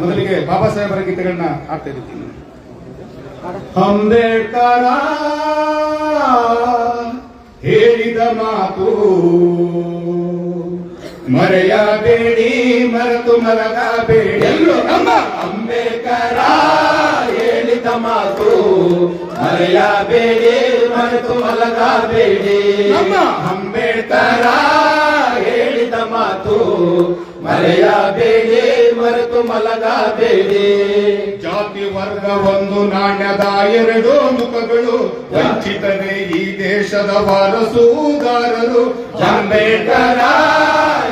ಮೊದಲಿಗೆ ಬಾಬಾ ಸಾಹೇಬರ ಗೀತೆಗಳನ್ನ ಹಾಡ್ತಾ ಇದ್ದೀನಿ. ಅಂಬೇಡ್ಕರ ಹೇಳಿದ ಮಾತು ಮರೆಯಬೇಡಿ, ಮರೆತು ಮಲಗಬೇಡಿ. ನಮ್ಮ ಅಂಬೇಡ್ಕರ ಹೇಳಿದ ಮಾತು ಮರೆಯಬೇಡಿ, ಮರೆತು ಮಲಗಬೇಡಿ. ನಮ್ಮ ಅಂಬೇಡ್ಕರ ಹೇಳಿದ ಮಾತು ಮರೆಯಬೇಡಿ, ಮರೆತು ಮಲಗಬೇಡಿ. ಜಾತಿ ವರ್ಗ ಒಂದು ನಾಣ್ಯದ ಎರಡು ಮುಖಗಳು, ವಂಚಿತರೇ ಈ ದೇಶದ ವಾರಸುದಾರರು. ಅಂಬೇಡ್ಕರ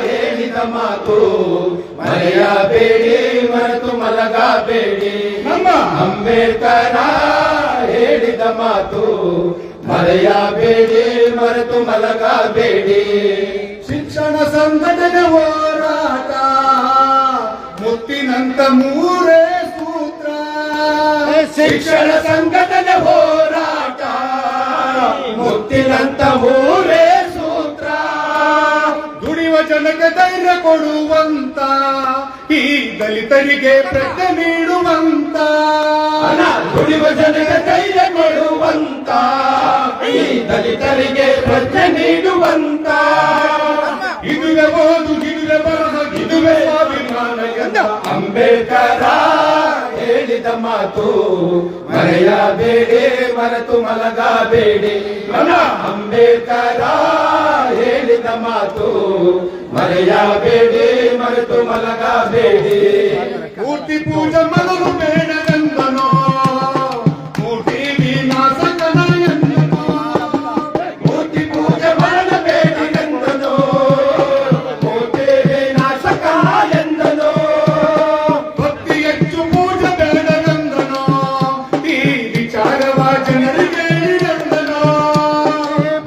ಹೇಳಿದ ಮಾತು ಮರೆಯಬೇಡಿ, ಮರೆತು ಮಲಗಬೇಡಿ. ನಮ್ಮ ಅಂಬೇಡ್ಕರ ಹೇಳಿದ ಮಾತು ಮರೆಯಬೇಡಿ, ಮರೆತು ಮಲಗಬೇಡಿ. ಶಿಕ್ಷಣ ಸಂಘಟನೆ ಹೋರಾಟ ಮುತ್ತಿನಂತ ಮೂರೇ ಸೂತ್ರ. ಶಿಕ್ಷಣ ಸಂಘಟನೆ ಹೋರಾಟ ಮುತ್ತಿನಂತ ಮೂರೇ ಸೂತ್ರ. ದುಡಿಯುವ ಜನಕ್ಕೆ ಧೈರ್ಯ ಕೊಡುವಂತ, ಈ ದಲಿತರಿಗೆ ಪ್ರಜ್ಞೆ ನೀಡುವಂತ. ದುಡಿಯುವ ಜನಕ್ಕೆ ಧೈರ್ಯ ಕೊಡುವಂತ, ಈ ದಲಿತರಿಗೆ ಪ್ರಜ್ಞೆ ನೀಡುವಂತ. ಇದುವೆ ಓದು, ಇದುವೆ ಬರಹ, ಇದುವೆ ಸ್ವಾಭಿಮಾನ ಎಂದ ಅಂಬೇಡ್ಕರ ಹೇಳಿದ ಮಾತು ಮರೆಯಬೇಡಿ, ಮರೆತು ಮಲಗಬೇಡಿ. ಅಂಬೇಡ್ಕರ ಹೇಳಿದ ಮಾತು ಮರೆಯಬೇಡಿ, ಮರೆತು ಮಲಗಬೇಡಿ. ಮೂರ್ತಿ ಪೂಜೆ ಮೊದಲು ಬೇಡವೆಂದನೋ, ಮೂರ್ತಿ ವಿನಾಶಕನ ಎಂದನೋ. ಮೂರ್ತಿ ಪೂಜೆ ಮಾಡಬೇಡವೆಂದನೋ, ಮೂರ್ತಿ ವಿನಾಶಕ ಎಂದನೋ. ಭಕ್ತಿ ಹೆಚ್ಚು ಪೂಜೆ ಬೇಡವೆಂದನೋ, ಈ ವಿಚಾರವ ಜನರಿಗೆ ಹೇಳಿದೆಂದನೋ.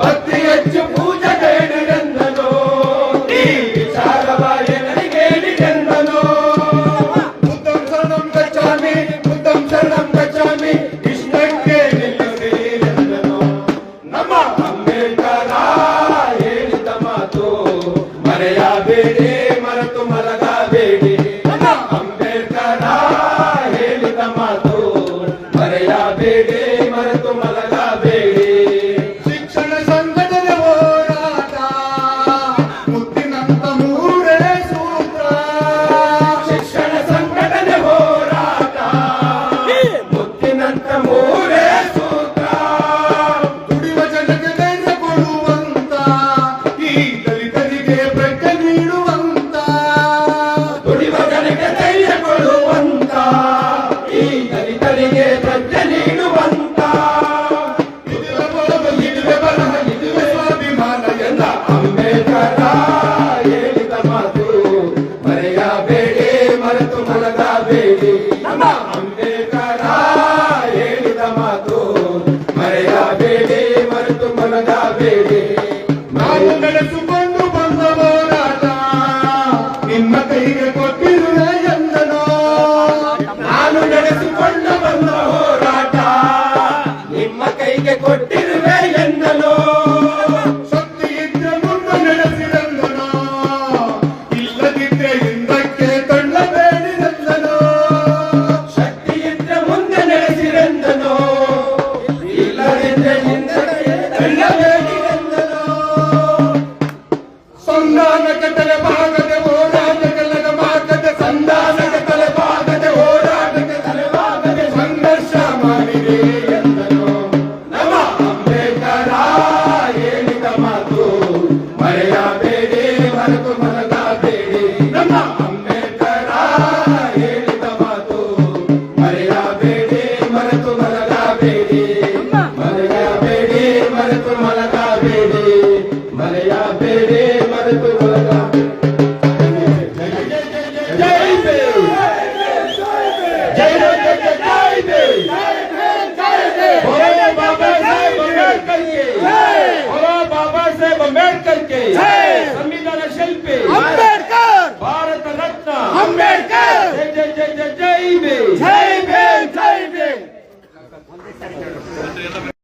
ಭಕ್ತಿ ಹೆಚ್ಚು ಪೂಜೆ ಬೇಡವೆಂದನೋ, ಈ ವಿಚಾರವ ಜನರಿಗೆ ಹೇಳಿದೆಂದನೋ. ಬುದ್ಧಂ ಶರಣಂ ಗಚ್ಚಾಮಿ, ಬುದ್ಧಂ ಶರಣಂ ಗಚ್ಚಾಮಿ, ಇಷ್ಟಕ್ಕೆ ನಿಲ್ಲಿಸಿದೆಂದನೋ. ನಮ್ಮ ಅಂಬೇಡ್ಕರ ಹೇಳಿದ ಮಾತು ಮರೆಯಬೇಡಿ, ಮರೆತು ಮಲಗಬೇಡಿ. ಅಂಬೇಡ್ಕರ ಹೇಳಿದ ಮಾತು ಮರೆಯಬೇಡಿ, ಮರೆತು ಮಲಗಬೇಡಿ. ಶಿಕ್ಷಣ ಸಂಘಟನೆ ಹೋರಾಟ ಮುತ್ತಿನಂತ ಮೂರೇ ಸೂತ್ರ. ಶಿಕ್ಷಣ ಸಂಘಟನೆ ಹೋರಾಟ ಮುತ್ತಿನಂತ ಮೂರೇ ಸೂತ್ರ. ದುಡಿಯುವ ಜನಕ್ಕೆ ಧೈರ್ಯ ಕೊಡುವಂತ, ಈ ದಲಿತರಿಗೆ ಪ್ರಜ್ಞೆ ನೀಡುವಂತ. ದುಡಿಯುವ ಜನಕ್ಕೆ ಧೈರ್ಯ ಕೊಡುವಂತ, ಈ ದಲಿತರಿಗೆ ಪ್ರಜ್ಞೆ ನೀಡುವಂತ. ಇದುವೆ ಓದು, ಇದುವೆ ಬರಹ, ಇದುವೆ ಸ್ವಾಭಿಮಾನ ಎಂದ ಅಂಬೇಡ್ಕರ ಹೇಳಿದ ಮಾತು ಮರೆಯಬೇಡಿ, ಮರೆತು ಮಲಗಬೇಡಿ. ನಮ್ಮ ಅಂಬೇಡ್ಕರ ಹೇಳಿದ ಮಾತು ಮರೆಯಬೇಡಿ, ಮರೆತು ಮಲಗಬೇಡಿ. ನಾವು ನಡೆಸಿಕೊಂಡು ಬಂದ ಹೋರಾಟ ನಿಮ್ಮ ಕೈಗೆ ಕೊಟ್ಟಿರುವೆ ಎಂದನೋ. ನಾನು ನಡೆಸಿಕೊಂಡು ಬಂದ ಹೋರಾಟ ನಿಮ್ಮ ಕೈಗೆ ಕೊಟ್ಟಿರುವೆ ಎಂದನೋ. ಶಕ್ತಿ ಇದ್ರೆ ಮುಂದೆ ನಡೆಸಿದಂದನೋ, ಇಲ್ಲದಿದ್ರೆ ಹಿಂದಕ್ಕೆ ತಳ್ಳಬೇಡಿದಂದನೋ. ಶಕ್ತಿ ಇದ್ರೆ ಮುಂದೆ ನಡೆಸಿದಂದನೋ, ಇಲ್ಲದಿದ್ರೆ ಹಿಂದಕ್ಕೆ ತಳ್ಳಬೇಡಿದಂದನೋ. ಸಂಧಾನಕ್ಕೆ ತಲೆಬಾಗದೆ ಹೋರಾಟಕ್ಕೆ ಲಗಮಾಗದೆ, ಸಂಧಾನಕ್ಕೆ ತಲೆಬಾಗದೆ ಹೋರಾಟಕ್ಕೆ ತಲೆಬಾಗದೆ ಸಂಘರ್ಷ ಮಾಡಿದೆ ಎಂದನು. ನಮ್ಮ ಅಂಬೇಡ್ಕರ ಹೇಳಿದ ಮಾತು ಮರೆಯಬೇಡಿ, ಮರೆತು ಮಲಗಬೇಡಿ. ನಮ್ಮ ಅಂಬೇಡ್ಕರ ಹೇಳಿದ ಮಾತು ಮರೆಯಬೇಡಿ, ಮರೆತು ಮಲಗಬೇಡಿ. ಮರೆಯಬೇಡಿ, ಮರೆತು ಮಲಗಬೇಡಿ. ಮರೆಯಬೇಡಿ, ಮರೆತು